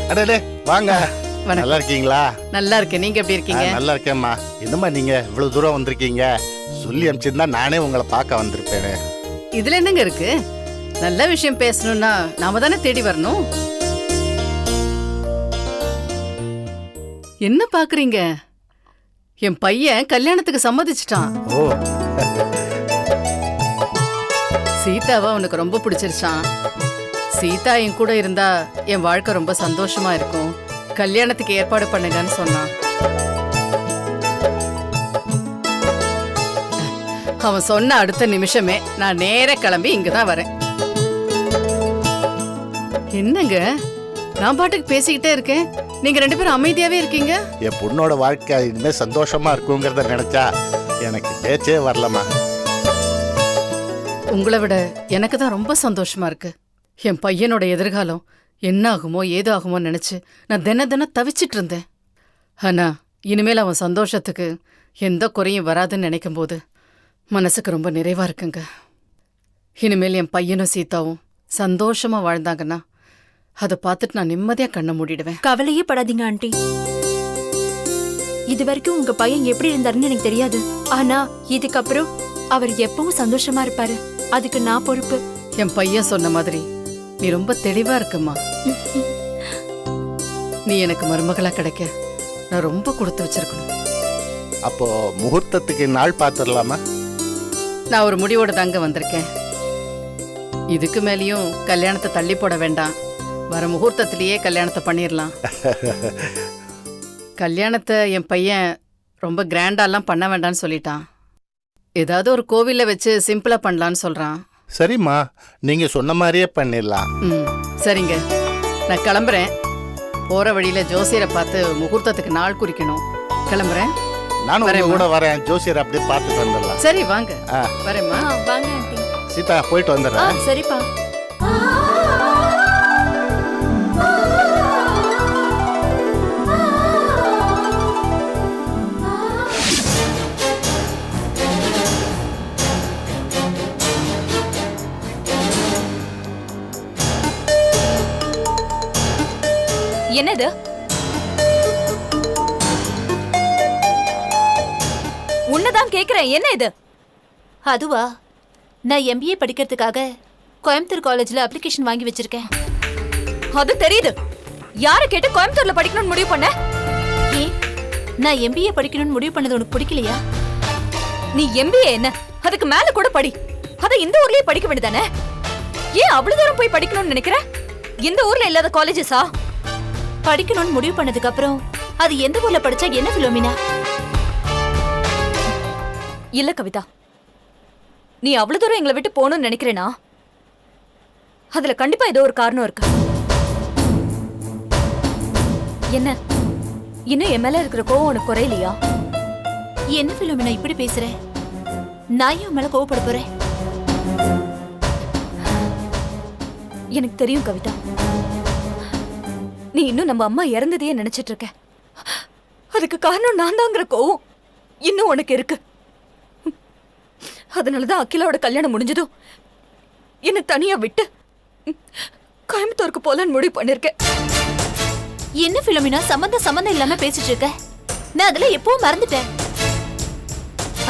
அடடே வாங்க. நல்லா இருக்கீங்களா? நல்லா இருக்கேன், நீங்க எப்படி இருக்கீங்க? நல்லா இருக்கேம்மா. என்னம்மா நீங்க இவ்வளவு தூரம் வந்திருக்கீங்க? சொல்லி அனுப்பிச்சிருந்தா நானே உங்களை பார்க்க வந்திருப்பேனே. இதுல என்னங்க இருக்கு? நல்ல விஷயம் பேசணும்னா நாம தானே தேடி வரணும். என்ன பாக்குறீங்க? என் பையன் கல்யாணத்துக்கு சம்மதிச்சிட்டான். ஓ, சீதாவை அவனுக்கு ரொம்ப பிடிச்சிருச்சான். சீதா என் கூட இருந்தா என் வாழ்க்கை ரொம்ப சந்தோஷமா இருக்கும். கல்யாணத்துக்கு ஏற்பாடு பண்ணுங்கன்னு சொன்னான். அவன் சொன்ன அடுத்த நிமிஷமே நான் நேர கிளம்பி இங்கதான் வரேன். என்னங்க நான் பாட்டுக்கு பேசிக்கிட்டே இருக்கேன், நீங்க 2 பேரும் அமைதியாவே இருக்கீங்க. என் பொண்ணோட வாழ்க்கை இனிமே சந்தோஷமா இருக்குங்கிறத நினைச்சா எனக்கு பேச்சே வரலம்மா. உங்களை விட எனக்கு தான் ரொம்ப சந்தோஷமா இருக்கு. என் பையனோட எதிர்காலம் என்ன ஆகுமோ ஏதாகுமோ நினைச்சு நான் தினம் தவிச்சிட்டு இருந்தேன். ஆனா இனிமேல் அவன் சந்தோஷத்துக்கு எந்த குறையும் வராதுன்னு நினைக்கும் போது மனசுக்கு ரொம்ப நிறைவா இருக்குங்க. இனிமேல் என் பையனும் சீதாவும் சந்தோஷமா வாழ்ந்தாங்கன்னா அதை பார்த்துட்டு நான் நிம்மதியா கண்ணை மூடிடுவேன். கவலையே படாதீங்க ஆண்டி. இது வரைக்கும் உங்க பையன் எப்படி இருந்தாருன்னு எனக்கு தெரியாது. ஆனா இதுக்கப்புறம் அவர் எப்பவும் சந்தோஷமா இருப்பாரு. அதுக்கு நான் பொறுப்பு. என் பையன் சொன்ன மாதிரி நீ ரொம்ப தெளிவா இருக்குமா. நீ எனக்கு மருமகளா கிடைக்க நான் ரொம்ப கொடுத்து வச்சிருக்கணும். அப்போ முகூர்த்தத்துக்கு நாள் பார்த்துடலாமா? நான் ஒரு முடிவோட தாங்க வந்திருக்கேன். இதுக்கு மேலேயும் கல்யாணத்தை தள்ளி போட வேண்டாம். வர முகூர்த்தத்திலேயே கல்யாணத்தை பண்ணிடலாம். கல்யாணத்தை என் பையன் ரொம்ப கிராண்டாலாம் பண்ண வேண்டாம்னு சொல்லிட்டான். ஏதாவது ஒரு கோவில்ல வச்சு சிம்பிளா பண்ணலான்னு சொல்றான். சரிம்மா, நீங்க சொன்ன மாதிரியே பண்ணிடலாம். சரிங்க, நான் கிளம்புறேன். போற வழியில ஜோசியரை பார்த்து முகூர்த்தத்துக்கு நாள் குறிக்கணும். கிளம்புறேன். நானும் உங்க கூட வரேன். ஜோசியர் அப்படியே பார்த்துட்டு வந்துடலாம். சரி வாங்க. வரேம்மா. வாங்க ஆண்டி. சீதா போயிட்டு வந்துடுறேன். சரிப்பா. என்னது? உன்னதான் கேக்குறேன், என்ன இது? அதுவா, நான் MBA படிக்கிறதுக்காக கோயம்புத்தூர் காலேஜ்ல அப்ளிகேஷன் வாங்கி வச்சிருக்கேன். அது தெரியுது. யார கேட்டு கோயம்புத்தூர்ல படிக்கணும்னு முடிவு பண்ண? ஏன் நான் MBA படிக்கணும்னு முடிவு பண்ணது உனக்கு பிடிக்கலையா? நீ MBA என்ன, அதுக்கு மேல கூட படி. அத இந்த ஊர்லயே படிக்க வேண்டியதானே? ஏன் அவ்வளவு தூரம் போய் படிக்கணும்னு நினைக்கிற? இந்த ஊர்ல இல்லாத காலேஜஸா? படிக்கணும்னு முடிவு பண்ணதுக்கு அப்புறம் அது எந்த ஊர்ல படிச்சா என்ன பிலோமினா? இல்ல கவிதா, நீ அவ்வளவு தூரம் எங்களை விட்டு போகணும்னு நினைக்கிறேனா? அதுல கண்டிப்பா ஏதோ ஒரு காரணம் இருக்கு. என்ன இன்னும் என் மேல இருக்கிற கோவம் உனக்கு குறையலையா? என்ன பிலோமினா இப்படி பேசுற? நான் ஏன் மேல கோவப்பட போறேன்? எனக்கு தெரியும் கவிதா, நீ இன்னும் நம்ம அம்மா இறந்ததையே நினைச்சிட்டு இருக்க. அதுக்கு காரணம் நான் தாங்கிற கோவம் இன்னும் உனக்கு இருக்கு. அதனாலதான் அகிலாவோட கல்யாணம் முடிஞ்சதும் என்ன தனியா விட்டு கோயம்புத்தூருக்கு போலான்னு முடிவு பண்ணிருக்கேன். என்ன பிலோமினா சம்பந்தம் இல்லாம பேசிட்டு இருக்க? நான் அதுல எப்பவும் மறந்துட்டேன்.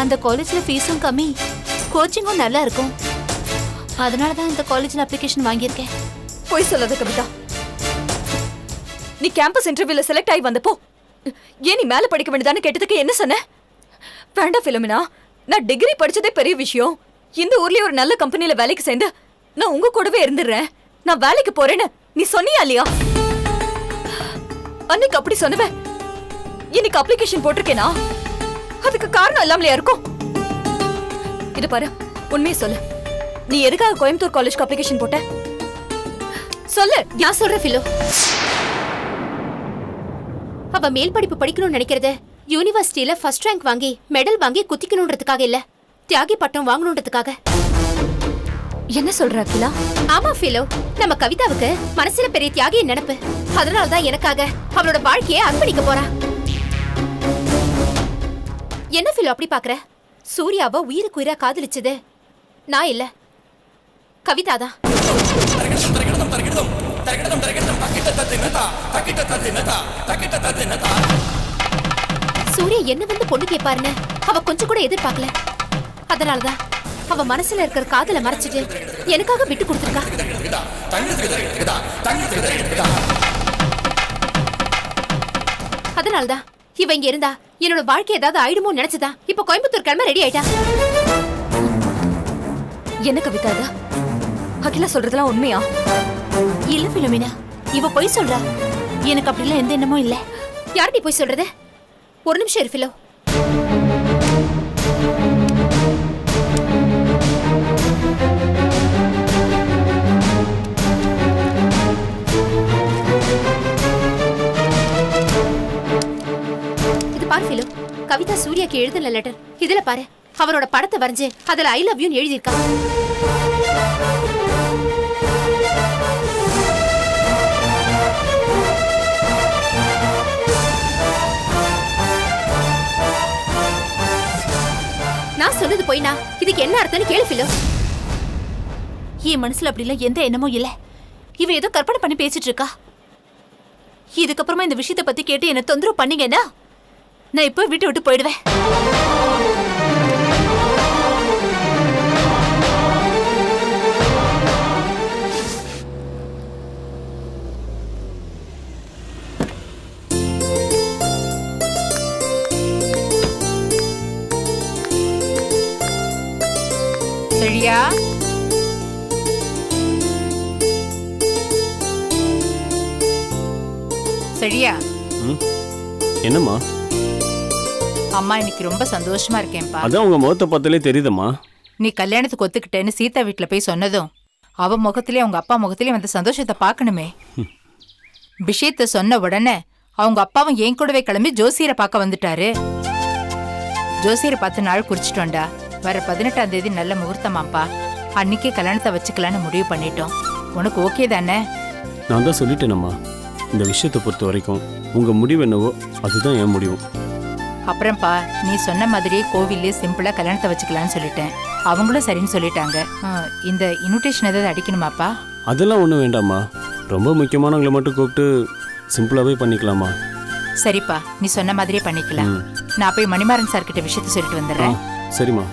அந்த காலேஜ்ல ஃபீஸும் கம்மி, கோச்சிங்கும் நல்லா இருக்கும். அதனாலதான் இந்த காலேஜ்ல அப்ளிகேஷன் வாங்கியிருக்கேன். போய் சொல்லாத கவிதா. நீ கேம்பஸ் இன்டர்வியூல செலக்ட் ஆகி வந்தப்போ ஏன் நீ மேல படிக்க வேண்டியதான்னு கேட்டதுக்கு என்ன சொன்ன? வேண்டாம் பிலோமினா, நான் டிகிரி படிச்சதே பெரிய விஷயம். இந்த ஊர்லயே ஒரு நல்ல கம்பெனில வேலைக்கு சேர்ந்து நான் உங்க கூடவே இருந்துடுறேன், நான் வேலைக்கு போறேன்னு நீ சொன்னியா இல்லையா? அன்னைக்கு அப்படி சொன்னவ இன்னைக்கு அப்ளிகேஷன் போட்டிருக்கேனா? அதுக்கு காரணம் இல்லாமலையா இருக்கும்? இது பாரு, உண்மையை சொல்லு. நீ எதுக்காக கோயம்புத்தூர் காலேஜ்க்கு அப்ளிகேஷன் போட்ட? சொல்லு. நான் சொல்றேன் பிலோ. அவ மேல் படிப்பு படிக்கணும்னு நினைக்கிறத யூனிவர்சிட்டியில ஃபர்ஸ்ட் ரேங்க் வாங்கி மெடல் வாங்கி குத்திக்கணும்ன்றதுக்காக இல்ல, தியாகி பட்டம் வாங்கணும்ன்றதுக்காக. என்ன சொல்ற அகிலா? ஆமா பிலோ, நம்ம கவிதாவுக்கு மனசுல பெரிய தியாகியின் நினைப்பு. அதனாலதான் எனக்காக அவளோட வாழ்க்கையை அர்ப்பணிக்க போறா. என்ன ஃபில் அப்படி பாக்குற? சூர்யாவை உயிருக்கு உயிரா காதலிச்சது நான் இல்ல, கவிதா தான். சூர்யா என்ன வந்து பொண்ணு கேட்பாருன்னு அவ கொஞ்சம் கூட எதிர்பார்க்கல. அதனாலதான் அவ மனசுல இருக்கிற காதலை மறைச்சிட்டு எனக்காக விட்டு கொடுத்துருக்கா. அதனாலதான் இவ இங்க இருந்தா என்னோட வாழ்க்கை ஏதாவது ஆயிடுமோ நினைச்சதா இப்ப கோயம்புத்தூர் கிளம்ப ரெடி ஆயிட்டா. என்ன கவிதா இது? அகிலா சொல்றதெல்லாம் உண்மையா? இல்ல பிலோமினா, இவ பொய் சொல்றா. எனக்கு அப்படிலாம் எந்த எண்ணமும் இல்ல. யார்டி பொய் சொல்றது? ஒரு நிமிஷம் இரு பிலோ. இது பாரு பிலோ, கவிதா சூர்யாக்கு எழுதின லெட்டர். இதுல பாரு, அவரோட படத்தை வரைஞ்சு அதுல ஐ லவ் யூன்னு எழுதியிருக்கா. நான் சொன்னது போய்னா இதுக்கு என்ன அர்த்தம்னு கேளு பிலோ. என் மனசுல அப்படிலாம் எந்த எண்ணமும் இல்ல. இவ ஏதோ கற்பனை பண்ணி பேசிட்டு இருக்கா. இதுக்கப்புறமா இந்த விஷயத்தை பத்தி கேட்டு என்ன தொந்தரவு பண்ணீங்கன்னா நான் இப்போ வீட்டை விட்டு போயிடுவேன். செழியா, செழியா. என்னம்மா? அம்மா இன்னைக்கு ரொம்ப சந்தோஷமா இருக்கேன்ப்பா. அதான் உங்க முகத்தை பார்த்தாலே தெரியுதம்மா. நீ கல்யாணத்துக்கு ஒத்துக்கிட்டேன்னு சீதா வீட்டுல போய் சொன்னதும் அவ முகத்திலே அவங்க அப்பா முகத்திலே வந்த சந்தோஷத்தை பார்க்கணுமே. விஷயத்த சொன்ன உடனே அவங்க அப்பாவும் என் கூடவே கிளம்பி ஜோசியரை பார்க்க வந்துட்டாரு. ஜோசியரை பார்த்து நாள் குறிச்சிட்டோண்டா. வர 18ஆம் தேதி நல்ல முகூர்த்தமாப்பா. அன்னைக்கே கல்யாணத்தை வச்சுக்கலான்னு முடிவு பண்ணிட்டோம். உனக்கு ஓகே தானே? நான் தான் சொல்லிட்டேனம்மா, இந்த விஷயத்தை பொறுத்த வரைக்கும் உங்க முடிவு என்னவோ அதுதான் என் முடிவு. அப்புறம்ப்பா, நீ சொன்ன மாதிரியே கோவில்லே சிம்பிளா கல்யாணத்தை வச்சுக்கலான்னு சொல்லிட்டேன். அவங்களும் சரின்னு சொல்லிட்டாங்க. இந்த இன்விடேஷன் ஏதாவது அடிக்கணுமாப்பா? அதெல்லாம் ஒன்றும் வேண்டாம்மா. ரொம்ப முக்கியமானவங்களை மட்டும் கூப்பிட்டு சிம்பிளாகவே பண்ணிக்கலாமா? சரிப்பா, நீ சொன்ன மாதிரியே பண்ணிக்கலாம். நான் போய் மணிமாறன் சார் கிட்ட விஷயத்த சொல்லிட்டு வந்துடுறேன். சரிம்மா.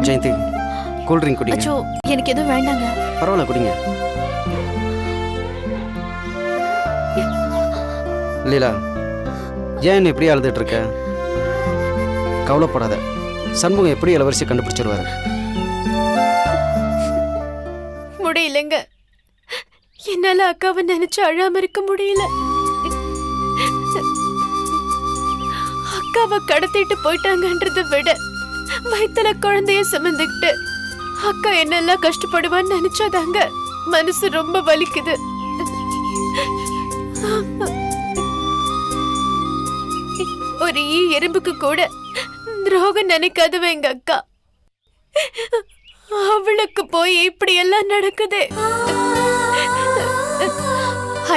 ஜெயந்தி, கூல்ட்ரிங்க் குடிங்க. அச்சோ, எனக்கு எதுவும் வேண்டாங்க. பரவாயில்ல, குடிங்க. லீலா, ஏன் இப்படி அழுதுட்டு இருக்க? கவலைப்படாத, சண்முகம் எப்படி இளவரசி கண்டுபிடிச்சிருவாரு. முடியலங்க, என்னால அக்காவை நினைச்சு அழாம இருக்க முடியல. அக்காவை கடத்திட்டு போயிட்டாங்கன்றத விட வயித்துல குழந்தைய சுமந்துக்கிட்டு அக்கா என்னெல்லாம் கஷ்டப்படுவான்னு நினைச்சாதாங்க மனசு ரொம்ப வலிக்குது. ஒரு எறும்புக்கு கூட துரோகம் நினைக்காதவ எங்க அக்கா. அவளுக்கு போய் இப்படி எல்லாம் நடக்குதே.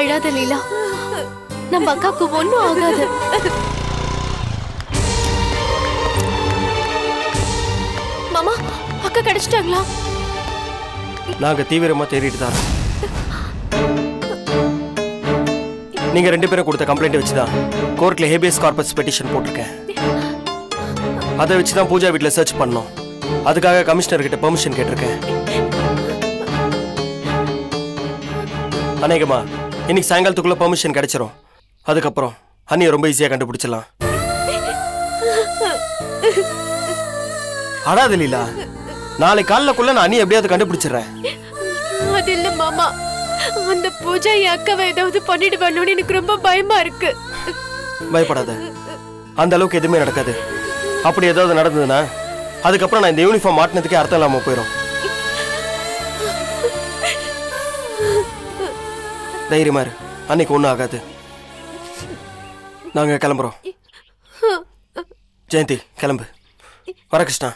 அழாத லீலா, நம்ம அக்காவுக்கு ஒண்ணும் ஆகாது. மாமா, அக்கா கிடைச்சிட்டாங்களா? நாங்க தீவிரமா தேடிட்டு தான். நீங்க 2 பேரும் கொடுத்த கம்ப்ளைண்ட் வச்சுதான் கோர்ட்ல ஹேபியஸ் கார்பஸ் பெட்டிஷன் போட்டிருக்கேன். அதை வச்சுதான் பூஜா வீட்டுல சர்ச் பண்ணோம். அதுக்காக கமிஷனர் கிட்ட பெர்மிஷன் கேட்டிருக்கேன். அநேகமா இன்னைக்கு சாயங்காலத்துக்குள்ள பெர்மிஷன் கிடைச்சிரும். அதுக்கப்புறம் அண்ணியை ரொம்ப ஈஸியா கண்டுபிடிச்சிடலாம். அடாது லீலா, நாளை காலைக்குள்ள நான் அண்ணி எப்படியாவது கண்டுபிடிச்சிடுறேன். அது இல்ல மாமா, அந்த பூஜா என் அக்காவை ஏதாவது பண்ணிடுவானோன்னு எனக்கு ரொம்ப பயமா இருக்கு. பயப்படாத, அந்த அளவுக்கு எதுவுமே நடக்காது. அப்படி ஏதாவது நடந்ததுன்னா அதுக்கப்புறம் நான் இந்த யூனிஃபார்ம் மாட்டினதுக்கே அர்த்தம் இல்லாம போயிடும். தைரியமா இரு, அன்னைக்கு ஒன்றும் ஆகாது. நாங்கள் கிளம்புறோம். ஜெயந்தி கிளம்பு. வர கிருஷ்ணா.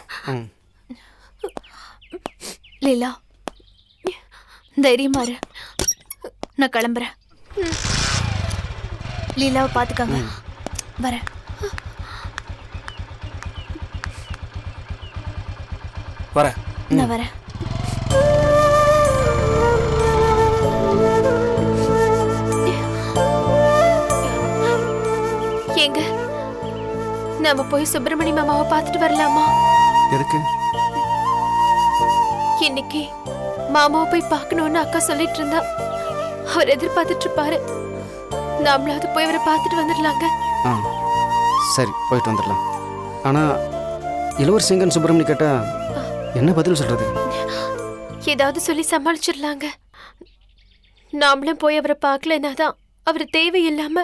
லீலா தைரியமா இரு, நான் கிளம்புறேன். லீலாவை பார்த்துக்கங்க. வரேன். வரேன். நான் வரேன். எங்க நாம போய் சுப்பிரமணி மாமாவை பார்த்துட்டு வரலாமா? எதுக்கு? இன்னைக்கு மாமாவை போய் பார்க்கணும்னு அக்கா சொல்லிட்டு இருந்தா. அவர் எதிர்பார்த்துட்டு இருப்பாரு. நாமளாவது போய் அவரை பார்த்துட்டு வந்துடலாங்க. ஆ சரி, போயிட்டு வந்துடலாம். ஆனால் இளவரசிங்கன் சுப்பிரமணி கேட்டால் என்ன பதில் சொல்கிறது? ஏதாவது சொல்லி சமாளிச்சிடலாங்க. நாமளும் போய் அவரை பார்க்கலன்னா தான் அவர் தேவையில்லாம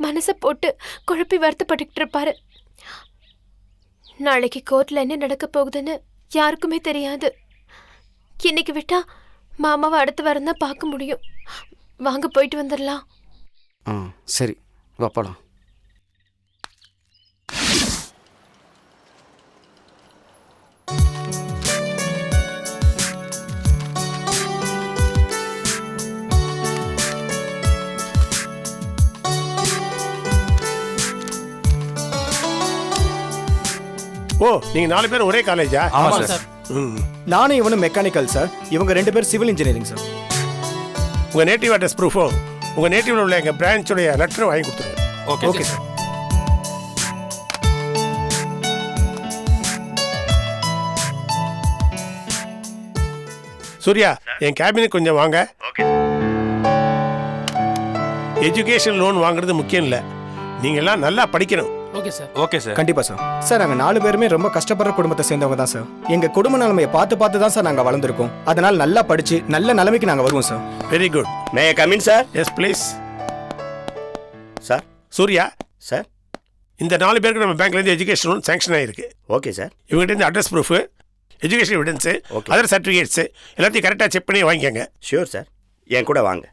மனசை போட்டு குழப்பி வருத்தப்பட்டுக்கிட்டு இருப்பாரு. நாளைக்கு கோர்ட்ல என்ன நடக்க போகுதுன்னு யாருக்குமே தெரியாது. இன்னைக்கு விட்டா மாமாவை அடுத்த வாரம் தான் பார்க்க முடியும். வாங்க போயிட்டு வந்துடலாம். ஆ சரி, வாப்பலாம். ஓ, நீங்க 4 பேர் ஒரே காலேஜா? ஆமா சார். நானும் இவனும் மெக்கானிக்கல் சார். இவங்க 2 பேர் சிவில் இன்ஜினியரிங் சார். உங்க நேட்டிவ் அட்ரஸ் ப்ரூஃபோ உங்க நேட்டிவ்ல உள்ள எங்க பிரான்ச்சோட லெட்டர் வாங்கி கொடுத்துருங்க. Okay sir. சூர்யா, என் கேபினுக்கு கொஞ்சம் வாங்க. எஜுகேஷன் லோன் வாங்குறது முக்கியம் இல்லை, நீங்க எல்லாம் நல்லா படிக்கணும். Okay sir. கண்டிப்பா சார். சார் நாங்க 4 பேருமே ரொம்ப கஷ்டப்படுற குடும்பத்தை சேர்ந்தவங்க தான் சார். எங்க குடும்ப நிலைமையை பார்த்து தான் சார் நாங்க வளர்ந்துருக்கோம். அதனால நல்லா படிச்சு நல்ல நிலைமைக்கு நாங்க வருவோம் sir. Very good. May I come in sir? Yes please. Sir. Surya sir, இந்த 4 பேருக்கு நம்ம பேங்க்ல இருந்து எஜுகேஷன் லோன் சாங்ஷன் ஆயிருக்கு. Okay sir. இவங்ககிட்ட இருந்து address proof, education evidence, other certificates எல்லாத்தையும் கரெக்டாக செக் பண்ணி வாங்கிக்கோங்க. ஷியோர் சார், என் கூட வாங்க.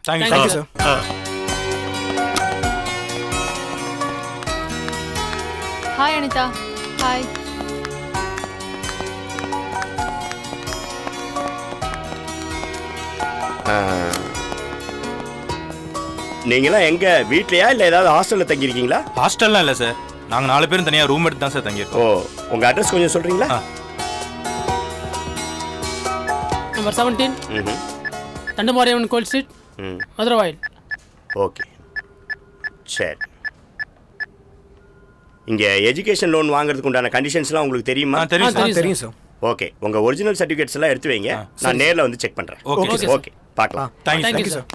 Thank you sir. Hi Anitha. Hi. நீங்களாம் எங்க வீட்லயா இல்ல ஏதாவது ஹாஸ்டல்ல தங்கி இருக்கீங்களா? ஹாஸ்டல்லாம் இல்ல சார். நாங்க 4 பேரும் தனியா ரூம் எடுத்து தான் சார் தங்கி இருக்கோம். ஓ, உங்க அட்ரஸ் கொஞ்சம் சொல்றீங்களா? நம்பர் 17 தண்டமாரியம்மன் கோயில் ஸ்ட்ரீட், மதுரவாயில். ஓகே சரி. இங்கே எஜுகேஷன் லோன் வாங்குறதுக்கு உண்டான கண்டிஷன்ஸ்லாம் உங்களுக்கு தெரியுமா? தெரியும் சார். ஓகே, உங்கள் ஒரிஜினல் சர்டிஃபிகேட்ஸ் எல்லாம் எடுத்து வைங்க. நான் நேரில் வந்து செக் பண்ணுறேன். ஓகே பார்க்கலாம். Thank you sir.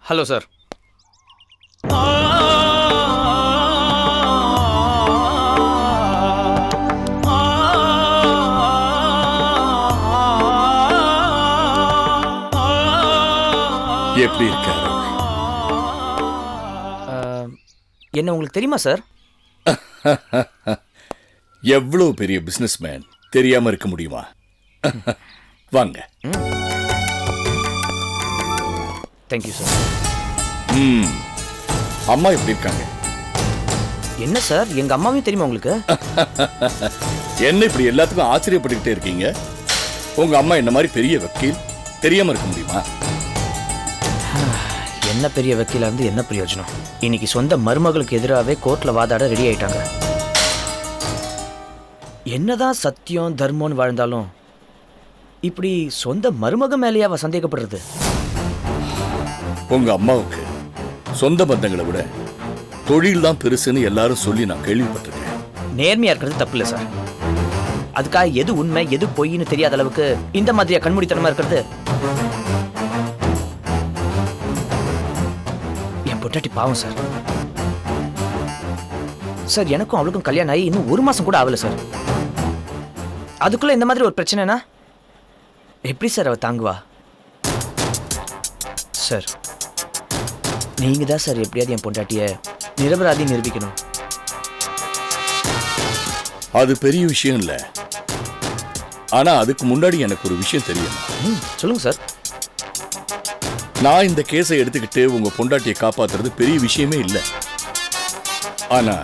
Hello sir. எப்படி இருக்க? என்ன உங்களுக்கு தெரியுமா சார்? எவ்வளவு பெரிய பிசினஸ்மேன் தெரியாம இருக்க முடியுமா? வாங்க. Thank you sir. அம்மா எப்படி இருக்காங்க? என்ன சார், எங்க அம்மாவையும் தெரியுமா உங்களுக்கு? என்ன இப்படி எல்லாத்துக்கும் ஆச்சரியப்பட்டுக்கிட்டே இருக்கீங்க? உங்க அம்மா என்ன மாதிரி பெரிய வக்கீல் தெரியாம இருக்க முடியுமா? என்ன பெரிய வக்கீலா இருந்து என்ன பிரயோஜனம்? இன்னைக்கு சொந்த மருமகளுக்கு எதிராகவே கோர்ட்ல வாதாட ரெடி ஆயிட்டாங்க. என்னதான் சத்தியம் தர்மம்னு வாழ்ந்தாலும் இப்படி சொந்த மருமக மேலேயே அவ சந்தேகப்படுறது? உங்க அம்மாவுக்கு சொந்த பந்தங்களை விட தொழில் தான் பெருசுன்னு எல்லாரும் சொல்லி நான் கேள்விப்பட்டிருக்கேன். நேர்மையா இருக்கிறது தப்பு இல்லை சார். அதுக்காக எது உண்மை எது பொய்ன்னு தெரியாத அளவுக்கு இந்த மாதிரியா கண்மூடித்தனமா இருக்கிறது? என் பொட்டாட்டி பாவம் சார். சார் எனக்கும் அவளுக்கும் கல்யாணம் ஆகி இன்னும் 1 மாசம் கூட ஆகல சார். அதுக்குள்ள இந்த மாதிரி ஒரு பிரச்சனைனா எப்படி சார் அவ தாங்குவா? சார் நீங்க தான் சார் எப்படியாவது என் பொண்டாட்டிய நிரபராதி நிரூபிக்கணும். அது பெரிய விஷயம் இல்ல. ஆனா அதுக்கு முன்னாடி எனக்கு ஒரு விஷயம் தெரியும். சொல்லுங்க சார். நான் இந்த கேஸை எடுத்துக்கிட்டு உங்க பொண்டாட்டியை காப்பாத்துறது பெரிய விஷயமே இல்லை. ஆனா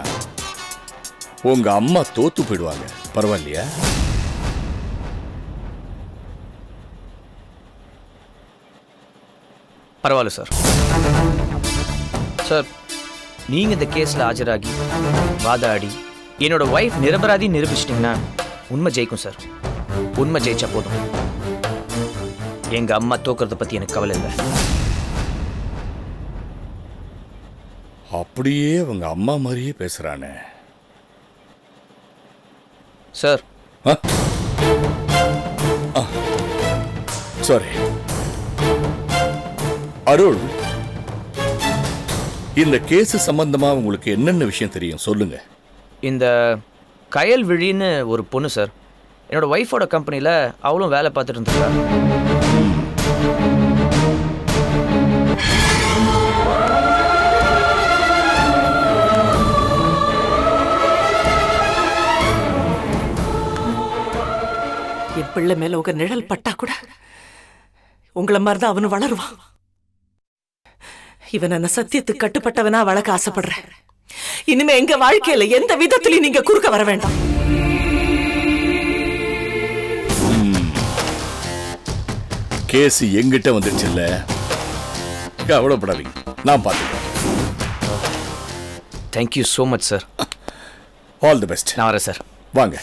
உங்க அம்மா தோத்து போயிடுவாங்க. பரவாயில்லையா? பரவாயில்ல சார். சார் நீங்க இந்த கேஸ்ல ஆஜராகி வாதாடி என்னோட ஒய்ஃப் நிரபராதி நிரூபிச்சிட்டீங்கன்னா உண்மை ஜெயிக்கும் சார். உண்மை ஜெயிச்சா போதும். எங்க அம்மா தோக்குறத பத்தி எனக்கு கவலை இல்லை. அப்படியே அவங்க அம்மா மாதிரியே பேசுறானே சார். சாரி அருள், இந்த கேஸ் சம்பந்தமா உங்களுக்கு என்னென்ன விஷயம் தெரியும் சொல்லுங்க. இந்த கயல் விழின்னு ஒரு பொண்ணு சார், என்னோட ஒய்ஃபோட கம்பெனியில் அவளும் வேலை பார்த்துட்டு இருந்திருக்கா. என் பிள்ளை மேல உங்க நிழல் பட்டா கூட உங்களை மாதிரிதான் அவனு வளருவான். இவன் என்ன சத்தியத்துக்கு கட்டுப்பட்டவனா வளர்க்க ஆசைப்படுறேன். இனிமே எங்க வாழ்க்கையில எந்த விதத்திலையும் நீங்க குறுக்க வர வேண்டாம். கேஸ் எங்கிட்ட வந்துருச்சு இல்ல, கவலைப்படாதீங்க, நான் பார்த்துக்கிறேன். Thank you so much sir. All the best. நான் வரேன் சார். வாங்க.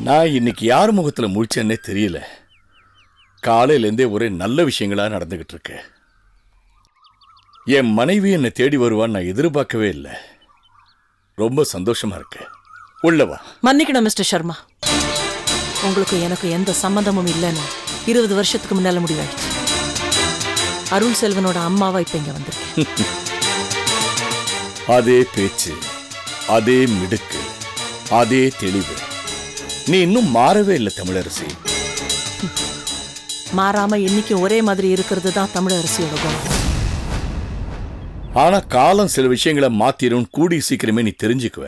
நான் இன்னைக்கு யார் முகத்துல முழிச்சேன்னே தெரியல. காலையிலேருந்தே ஒரே நல்ல விஷயங்களா நடந்துகிட்டு இருக்கு. என் மனைவி என்னை தேடி வருவான்னு நான் எதிர்பார்க்கவே இல்லை. ரொம்ப சந்தோஷமா இருக்கு. உள்ளவா. மன்னிக்கணும் மிஸ்டர் சர்மா, உங்களுக்கு எனக்கு எந்த சம்பந்தமும் இல்லைன்னு 20 வருஷத்துக்கு முன்னால முடிவாயிடுச்சு. அருள் செல்வனோட அம்மாவா இப்ப இங்க வந்திருக்கேன். அதே பேச்சு, அதே மிடுக்கு, அதே தெளிவு. நீ இன்னும் மாறவே இல்லை தமிழரசி. மாறாம இன்னைக்கும் ஒரே மாதிரி இருக்கிறது தான் தமிழரசியோட குணம். ஆனா காலம் சில விஷயங்களை மாத்திரும், கூடி சீக்கிரமே நீ தெரிஞ்சுக்குவ.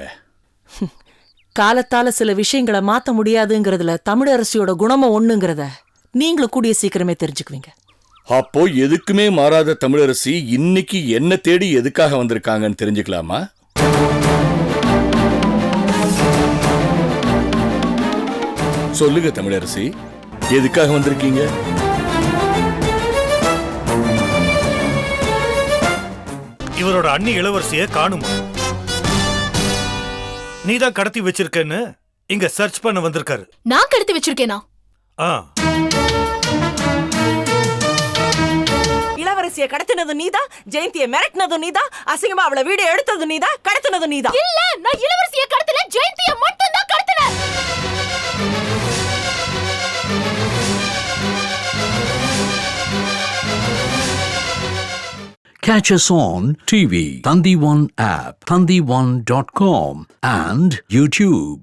காலத்தால சில விஷயங்களை மாத்த முடியாதுங்கிறதுல தமிழரசியோட குணமும் ஒண்ணுங்கிறத நீங்களும் கூடிய சீக்கிரமே தெரிஞ்சுக்குவீங்க. அப்போ எதுக்குமே மாறாத தமிழரசி இன்னைக்கு என்ன தேடி எதுக்காக வந்திருக்காங்கன்னு தெரிஞ்சுக்கலாமா? சொல்லுங்க தமிழரசி, எதுக்காக வந்திருக்கீங்க? இவரோட அண்ணி இளவரசிய காணுமா? நீதான் கடத்தி வச்சிருக்கேன்னு இங்க சர்ச் பண்ண வந்திருக்காரு. நான் கடத்தி வச்சிருக்கேனா? இளவரசியை கடத்தினது நீதான், ஜெயந்தியை மிரட்டினது நீதான், அசிங்கமா அவளை வீடியோ எடுத்தது நீதான், கடத்தினது நீதான். இல்ல, நான் இளவரசியை கடத்தல, ஜெயந்தியை மட்டும் தான் கடத்தினேன். Catch us on TV, Thandivan app, thandivan.com and YouTube.